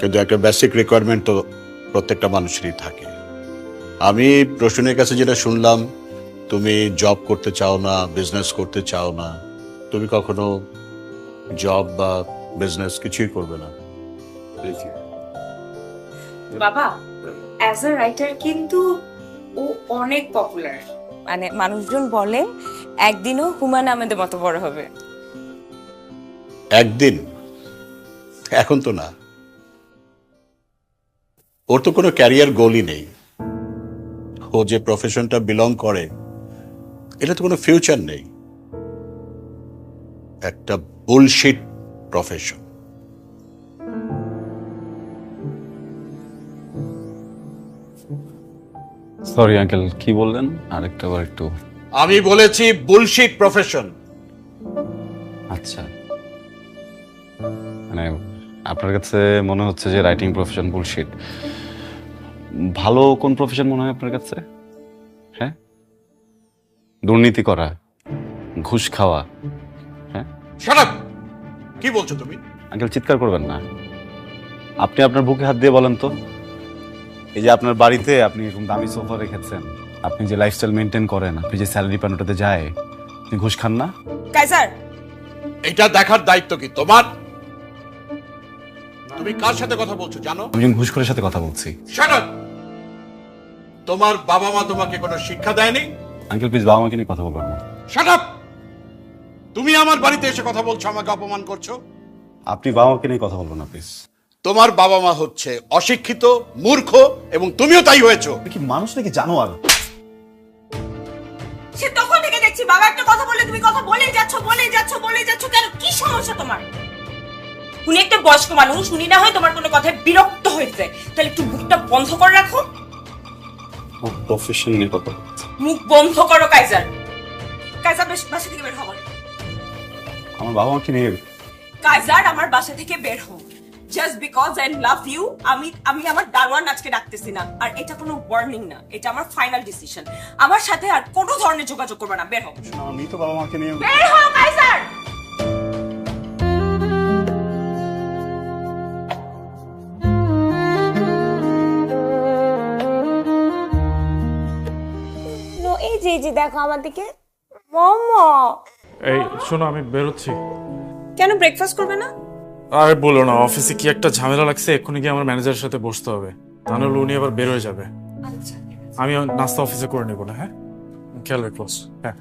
কিন্তু একটা basic requirement তো প্রত্যেকটা মানুষেরই থাকে। আমি প্রশ্নের কাছে যেটা শুনলাম, তুমি জব করতে চাও না, বিজনেস করতে চাও না। তুমি কখনো জব বা বিজনেস কিছুই করবে না। বাবা অ্যাজ আ রাইটার কিন্তু ও অনেক পপুলার, মানে মানুষজন বলে একদিনও হুমায়ুন আহমেদের মতো বড় হবে। একদিন, এখন তো না। ওর তো কোনো ক্যারিয়ার গোলই নেই। ও যে প্রফেশনটা বিলং করে এটা তো কোনো ফিউচার নেই, একটা বুলশিট প্রফেশন। সরি আঙ্কেল, কি বললেন আরেকটা বার একটু? আমি বলেছি বুলশিট প্রফেশন। আচ্ছা, মানে আপনার কাছে মনে হচ্ছে যে রাইটিং প্রফেশন বুলশিট। ভালো কোন প্রফেশন মনে হয় আপনার কাছে? হ্যাঁ, দুর্নীতি করা, ঘুষ খাওয়া। হ্যাঁ, শাট আপ! কি বলছো তুমি? আঙ্কেল চিৎকার করবেন না। আপনি আপনার বুকে হাত দিয়ে বলেন তো, এই যে আপনার বাড়িতে আপনি এরকম দামি সোফা রেখেছেন, আপনি যে লাইফস্টাইল মেনটেন করেন, আপনি যে স্যালারি পান ওটাতে যায়, আপনি ঘুষ খান না? কাইজার, এটা দেখার দায়িত্ব কি তোমার? তুমি কার সাথে কথা বলছো জানো? আমি একজন ঘুষখোরের সাথে কথা বলছি। Shut up! তোমার বাবা মা তোমাকে কোনো শিক্ষা দেয়নি? আঙ্কেল প্লিজ বাবা মাকে নিয়ে কথা বলবেন না। Shut up! তুমি আমার বাড়িতে এসে কথা বলছো, আমাকে অপমান করছো। আপনি বাবা মাকে নিয়ে কথা বলবেন না প্লিজ। তোমার বাবা মা হচ্ছে অশিক্ষিত, মূর্খ, এবং তুমিও তাই হয়েছো। কি মানুষ নাকি জানোয়ার? সে তখন থেকে দেখছি বাবা একটা কথা বললে তুমি কথা বলেই যাচ্ছ কেন? কি সমস্যা তোমার? উনি একটা বয়স্ক মানুষ, উনি না হয় তোমার কোনো কথায় বিরক্ত হয়েছে, তাহলে একটু মুখটা বন্ধ করে রাখো। প্রফেশন নিয়ে কথা। মুখ বন্ধ করো কাইজার। কাইজার বাসা থেকে বের হও। আমার বাবা মাকে নিয়ে কাইজার আমার বাসা থেকে বের হও। Just because I love you আমি আমার দারোয়ান আজকে ডাকতেছি না। আর এটা কোনো ওয়ার্নিং না, এটা আমার ফাইনাল ডিসিশন। আমার সাথে আর কোনো ধরনের যোগাযোগ করবে না। বের হও, আমার মৃত বাবা মাকে নিয়ে। বের হও কাইজার। এই যে দেখো আমার দিকে মামা। এই শোনো, আমি বেরোচ্ছি। কেন ব্রেকফাস্ট করবে না? আরে বলো না, অফিসে কি একটা ঝামেলা লাগছে, এক্ষুনি গিয়ে আমার ম্যানেজারের সাথে বসতে হবে, তাহলে উনি আবার বের হয়ে যাবে। আচ্ছা, আমি নাস্তা অফিসে করে নেবো না। হ্যাঁ, খেয়াল রেখো। হ্যাঁ,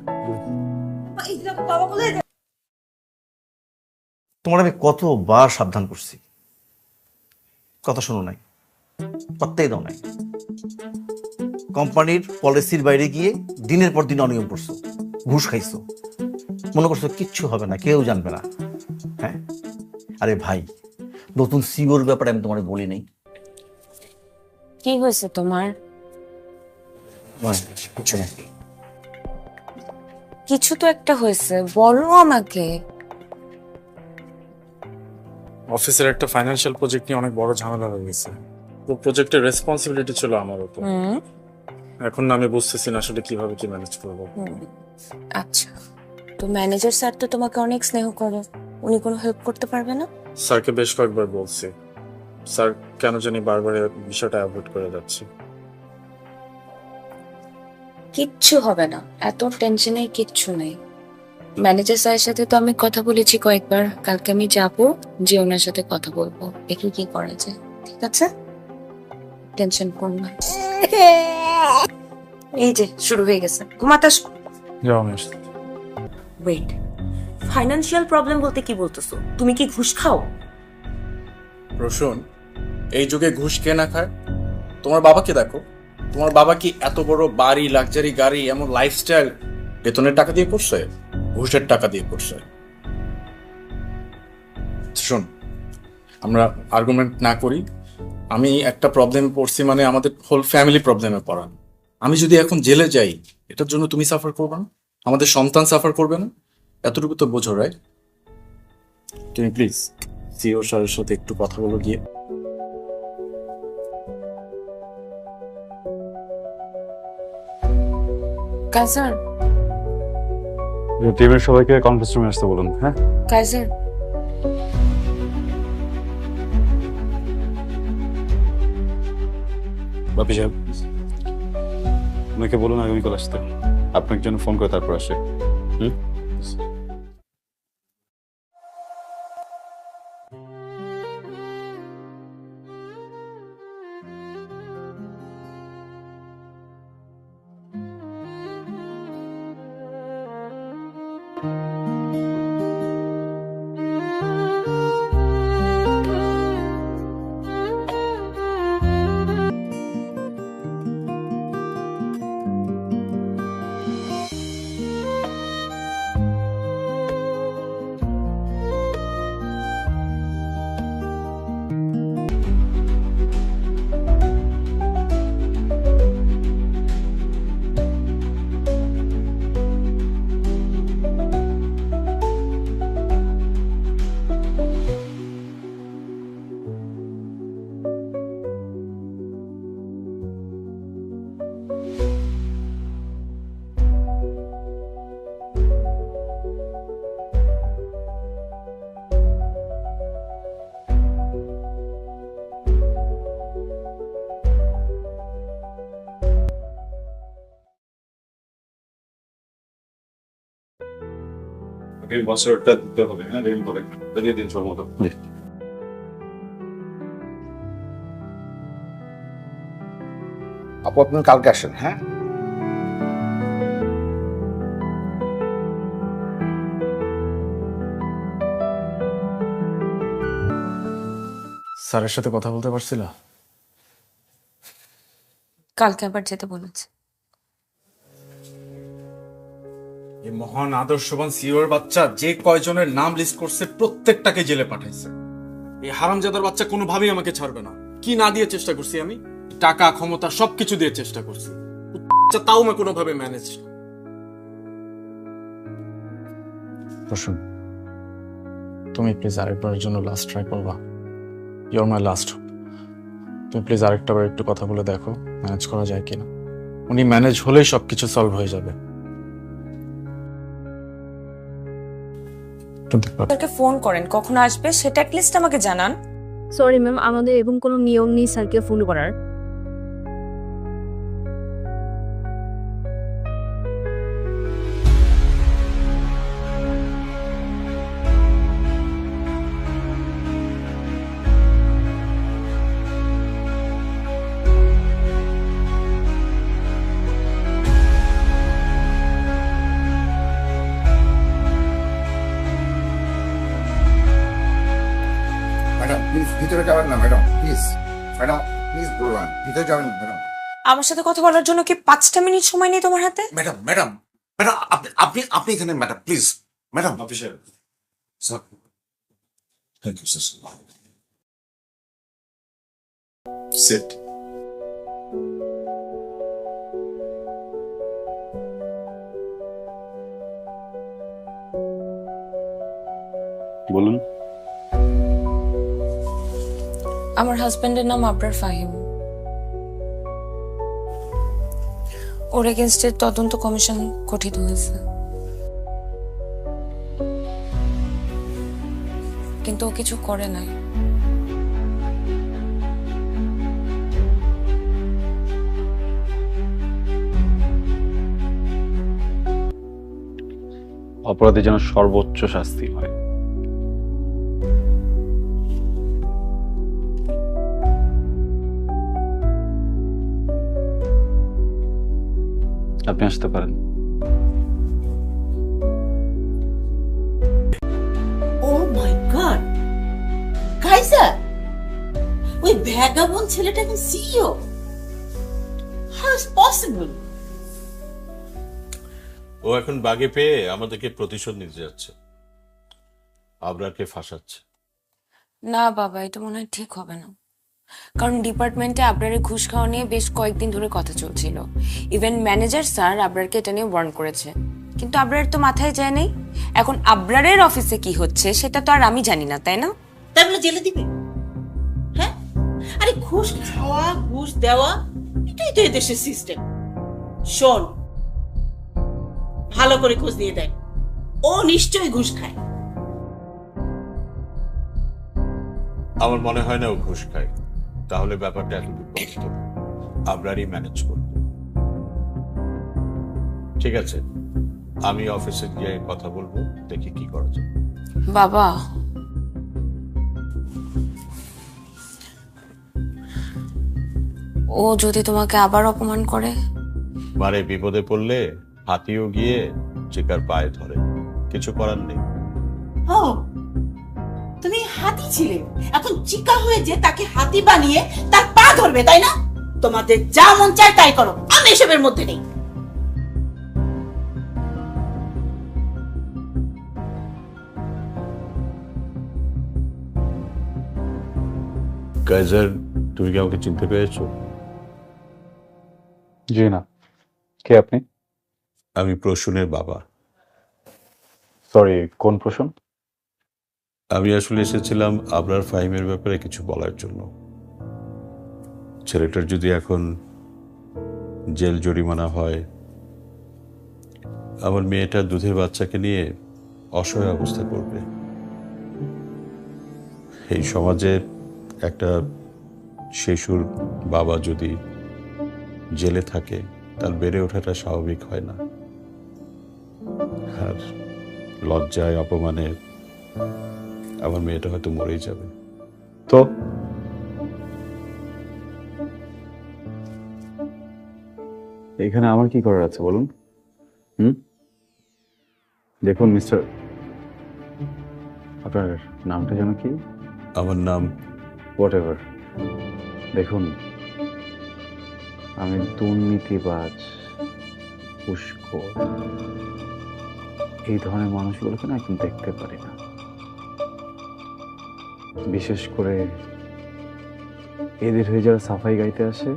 এই দেখো বাবা বলে। তোমার আমি কতবার সাবধান করছি, কথা শোনো নাই, পাত্তাই দাও নাই। কোম্পানির পলিসির বাইরে গিয়ে দিনের পর দিন অনিয়ম করছো, ঘুষ খাইছো, মনে করছো কিচ্ছু হবে না, কেউ জানবে না। হ্যাঁ, আরে ভাই, নতুন সিওর ব্যাপারে আমি তোমার বলি নাই। কি হয়েছে তোমার? কিছু না। কিছু তো একটা হয়েছে, বলো আমাকে। অফিসের একটা ফাইন্যান্সিয়াল প্রজেক্ট নিয়ে অনেক বড় ঝামেলা হয়ে গেছে। তো প্রজেক্টের রেসপন্সিবিলিটি ছিল আমার উপর। এখন আমি বুঝতেছি না আসলে কিভাবে কি ম্যানেজ করবো। আচ্ছা, তো ম্যানেজার স্যার তো তোমাকে অনেক স্নেহ করে, উনি কোনো হেল্প করতে পারবে না? স্যারকে বেশ কয়েকবার বলছি, স্যার কেন জানি বারবার বিষয়টা অ্যাভয়েড করে যাচ্ছে। কিচ্ছু হবে না, এত টেনশনের কিচ্ছু নেই। ম্যানেজার স্যারের সাথে তো আমি কথা বলেছি কয়েকবার, কালকে আমি যাবো, যে ওনার সাথে কথা বলবো, দেখি কি করা যায়। ঠিক আছে, টেনশন করো না। এই যে শুরু হয়ে গেছে, ঘুমাতে আসো। যাও, আমি আসছি। ওয়েট, ফাইনান্সিয়াল প্রবলেম বলতে কি বলতেছো? তুমি কি ঘুষ খাও? রসুন, এই যুগে ঘুষ কে না খায়? তোমার বাবাকে দেখো, তোমার বাবা কি এত বড় বাড়ি, লাক্সারি গাড়ি, এমন লাইফস্টাইল বেতনের টাকা দিয়ে করছে? ঘুষের টাকা দিয়ে করছে। শোন, আমরা আর্গুমেন্ট না করি। আমি একটা প্রবলেমে পড়ছি, মানে আমাদের হোল ফ্যামিলি প্রবলেমে পড়া। আমি যদি এখন জেলে যাই, এটার জন্য তুমি সাফার করবে না, আমাদের সন্তান সাফার করবে না? এতটুকু তো বোঝো, রাইট? তুমি প্লিজ সিও স্যারের সাথে একটু কথা বলো গিয়ে। কাইজার, টিমের সবাইকে কনফারেন্স রুমে আসতে বলুন। হ্যাঁ, কাইজার, বাপি সাহেব, ওনাকে বলুন আগামীকাল আসতে। আপনাকে জন্য ফোন করে তারপর আসে। হুম? বছরটা দিতে হবে, হ্যাঁ, রেল করে দিয়ে দিন সব মতো। আপু আপনি কালকে আসেন, হ্যাঁ? স্যারের সাথে কথা বলতে পারছিলা? কালকে আবার যেতে বলেছে। এই মহান আদর্শবান সিওর বাচ্চা যে কয়জনের নাম লিস্ট করছে প্রত্যেকটাকে জেলে পাঠাইছে। এই হারামজাদার বাচ্চা কোনোভাবেই আমাকে ছাড়বে না। কি না দিয়ে চেষ্টা করছি আমি? টাকা, ক্ষমতা সবকিছু দিয়ে চেষ্টা করছি, তাও আমি কোনোভাবে ম্যানেজ। প্রসূন, তুমি প্লিজ আরেকবারের জন্য লাস্ট ট্রাই করবা। Your my last. তুমি প্লিজ আরেকটা বার একটু কথা বলে দেখো ম্যানেজ করা যায় কিনা। উনি ম্যানেজ হলেই সবকিছু সলভ হয়ে যাবে। স্যারকে ফোন করেন, কখন আসবে সেটা অ্যাটলিস্ট আমাকে জানান। সরি ম্যাম, আমাদের এবং কোনো নিয়ম নেই স্যারকে ফোন করার। ম্যাডাম প্লিজ ভিতরে যাবেন না, ম্যাডাম প্লিজ। ম্যাডাম প্লিজ বলবেন, ভিতরে যাবেন না ম্যাডাম। আমার সাথে কথা বলার জন্য কি 5টা মিনিট সময় নেই তোমার হাতে? ম্যাডাম ম্যাডাম ম্যাডাম আপনি আপনি এখানে madam please. Madam officer, sir, thank you sir. Sit. বলুন। আমার হাজবেন্ডের নাম আবরার ফাহিম। ওর এগেনস্টে তদন্ত কমিশন গঠিত হয়েছে, কিন্তু ও কিছু করে নাই। অপরাধী যেন সর্বোচ্চ শাস্তি হয়। আপনি আসতে পারেন। ও মাই গড, কাইজার, ওই ভ্যাগাবন্ড ছেলেটা এখন সিইও? How is possible? ও এখন বাগে পেয়ে আমাদেরকে প্রতিশোধ নিতে যাচ্ছে, আবরারকে ফাঁসাচ্ছে। না বাবা, এটা মনে হয় ঠিক হবে না। কারণ ডিপার্টমেন্টে আবরারের ঘুষ খাওয়া নিয়ে বেশ কয়েকদিন ধরে কথা চলছিল। ইভেন ম্যানেজার স্যার আবরারকে এটা নিয়ে ওয়ার্ন করেছে, কিন্তু আবরারের তো মাথায় যায় নাই। এখন আবরারের অফিসে কি হচ্ছে সেটা তো আর আমি জানি না, তাই না? তাই বলে জেলে দিবে? হ্যাঁ, আরে ঘুষ খাওয়া, ঘুষ দেওয়া, এটাই তো এদেশের সিস্টেম। শোন, ভালো করে খোঁজ নিয়ে দেখ, ও নিশ্চয়ই ঘুষ খায়। আমার মনে হয় না ও ঘুষ খায়, তাহলে ব্যাপারটা এত বিপরীত। আবরারই ম্যানেজ করবে। ঠিক আছে, আমি অফিসে গিয়ে কথা বলবো, দেখি কি করা যায়। বাবা, ও যদি তোমাকে আবার অপমান করে? মারে বিপদে পড়লে হাতিও গিয়ে চিকার পায়ে ধরে, কিছু করার নেই। ও তুমি হাতি ছিলে, এখন চিকা হয়ে যে তাকে হাতি বানিয়ে তার পা ধরবে, তাই না? তোমাদের যা মন চায় তাই করো, আমি এসবের মধ্যে নেই। কাইজার, তুমি কি আমাকে চিনতে পেরেছো? জি না, কে আপনি? আমি প্রসূনের বাবা। সরি, কোন প্রশ্ন? আমি আসলে এসেছিলাম আবরার ফাহিমের ব্যাপারে কিছু বলার জন্য। ছেলেটার যদি এখন জেল জরিমানা হয়, আমার মেয়েটা দুধের বাচ্চাকে নিয়ে অসহায় অবস্থা করবে। এই সমাজে একটা শিশুর বাবা যদি জেলে থাকে, তার বেড়ে ওঠাটা স্বাভাবিক হয় না। আর লজ্জায় অপমানে আমার মেয়েটা হয়তো মরেই যাবে। তো এখানে আমার কি করার আছে বলুন? দেখুন মিস্টার, আপনার নামটা যেন কি? আমার নাম হোয়াট এভার। দেখুন, আমি দুর্নীতিবাজ, ঘুষখোর, এই ধরনের মানুষগুলোকে না এখন দেখতে পারি না। বিশেষ করে এদের হয়ে যারা সাফাই গাইতে আসে,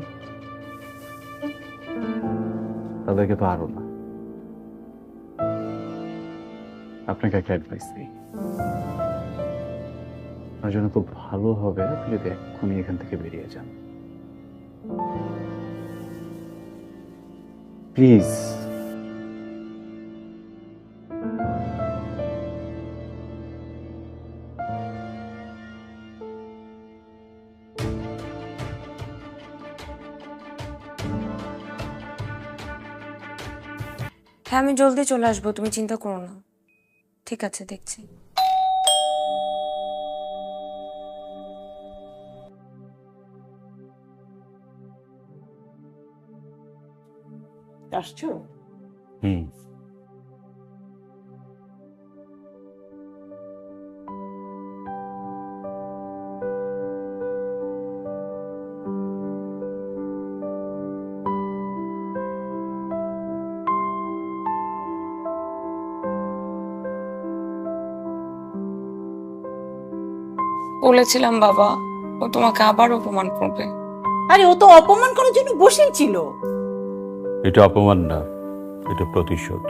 তাদেরকে তো আরো না। আপনাকে একটা অ্যাডভাইস দিই, আপনার জন্য খুব ভালো হবে আপনি যদি এক্ষুনি এখান থেকে বেরিয়ে যান, প্লিজ। হ্যাঁ, আমি জলদি চলে আসবো, তুমি চিন্তা করো না। ঠিক আছে, দেখছি। আসছো? হুম, বলেছিলাম বাবা, ও তোমাকে আবার অপমান করবে। আরে ও তো অপমান করার জন্য বসেই ছিল। এটা অপমান না, এটা প্রতিশোধ।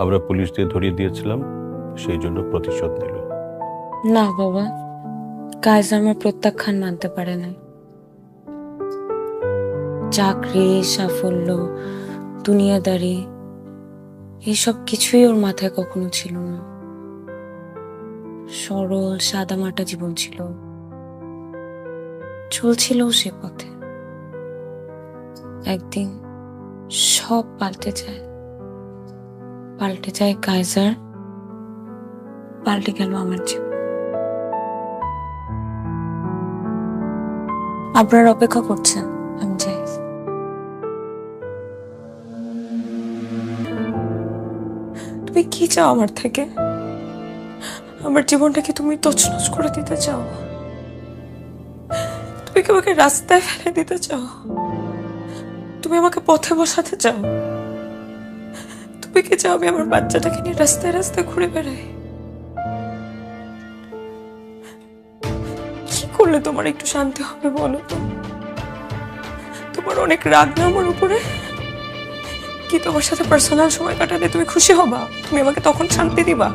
আমরা পুলিশ দিয়ে ধরিয়ে দিয়েছিলাম, সেই জন্য প্রতিশোধ নিল। না বাবা, কাজ আমার প্রত্যাখ্যান মানতে পারে না। চাকরি, সাফল্য, দুনিয়াদারি, এইসব কিছুই ওর মাথায় কখনো ছিল না। সরল সাদামাটা জীবন ছিল, চলছিল সে পথে। একদিন সব পাল্টে যায় কাইজার, পাল্টে গেল আমার জীবন। আপনারা অপেক্ষা করছেন, আমি যাই। তুমি কি চাও আমার থেকে? আমার জীবনটাকে তুমি তছনছ করে দিতে চাও? তুমি কি আমাকে রাস্তায় ফেলে দিতে চাও? তুমি আমাকে পথে বসাতে চাও? তুমি কি চাও আমি আমার বাচ্চাটাকে নিয়ে রাস্তায় রাস্তায় ঘুরে বেড়াই? কি করলে তোমার একটু শান্তি হবে বলো তো? তোমার অনেক রাগ না আমার উপরে? কি তোমার সাথে পার্সোনাল সময় কাটালে তুমি খুশি হবা? তুমি আমাকে তখন শান্তি দিবা?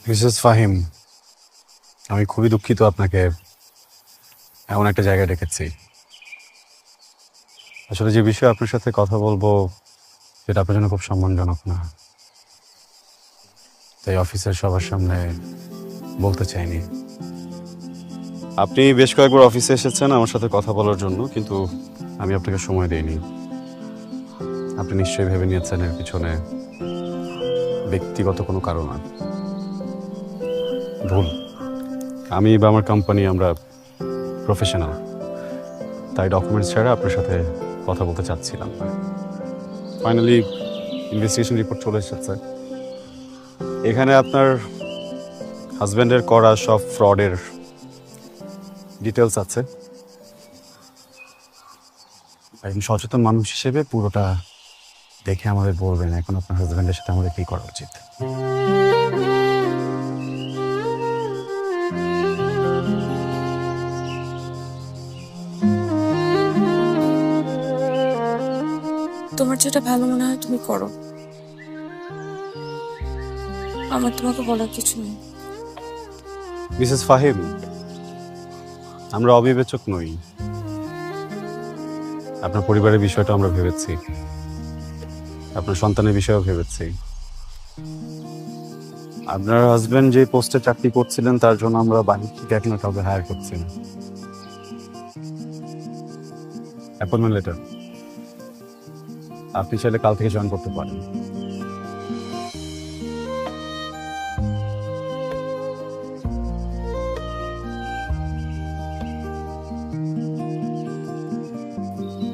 মিসেস ফাহিম, আমি খুবই দুঃখিত আপনাকে এমন একটা জায়গায় ডেকেছি। আসলে যে বিষয়ে আপনার সাথে কথা বলবো সেটা আপনার জন্য খুব সম্মানজনক না, তাই অফিসের সবার সামনে বলতে চাইনি। আপনি বেশ কয়েকবার অফিসে এসেছেন আমার সাথে কথা বলার জন্য, কিন্তু আমি আপনাকে সময় দিইনি। আপনি নিশ্চয়ই ভেবে নিয়েছেন এর পিছনে ব্যক্তিগত কোনো কারণ আছে। ভুল। আমি বা আমার কোম্পানি আমরা প্রফেশনাল, তাই ডকুমেন্টস ছাড়া আপনার সাথে কথা বলতে চাচ্ছিলাম। ফাইনালি ইনভেস্টিগেশন রিপোর্ট চলে এসেছে। এখানে আপনার হাজব্যান্ডের করা সব ফ্রডের ডিটেলস আছে। একজন সচেতন মানুষ হিসেবে পুরোটা দেখে আমাদের বলবেন এখন আপনার হাজব্যান্ডের সাথে আমাদের কি করা উচিত। তোমার যেটা ভালো মনে হয় তুমি করো, আমার তোমাকে বলার কিছু নেই। মিসেস ফাহিম, আমরা অবিবেচক নই। আপনার পরিবারের বিষয়টা আমরা ভেবেছি, আপনার সন্তানের বিষয়েও ভেবেছি। আপনার হাজবেন্ড যে পোস্টে চাকরি করছিলেন তার জন্য আমরা বাহির থেকে এখনো কাউকে হায়ার করছি না। অ্যাপয়েন্টমেন্ট লেটার আপনি চাইলে কাল থেকে জয়েন করতে পারেন।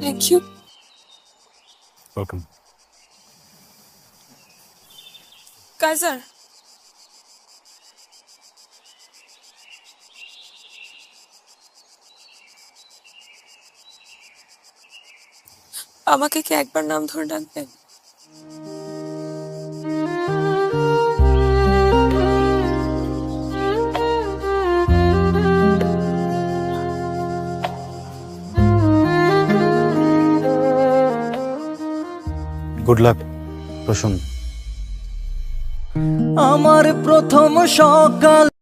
Thank you. ওয়েলকাম। কাইজার, আমাকে কি একবার নাম ধরে ডাকবেন? Good luck Prasun. আমার প্রথম সকাল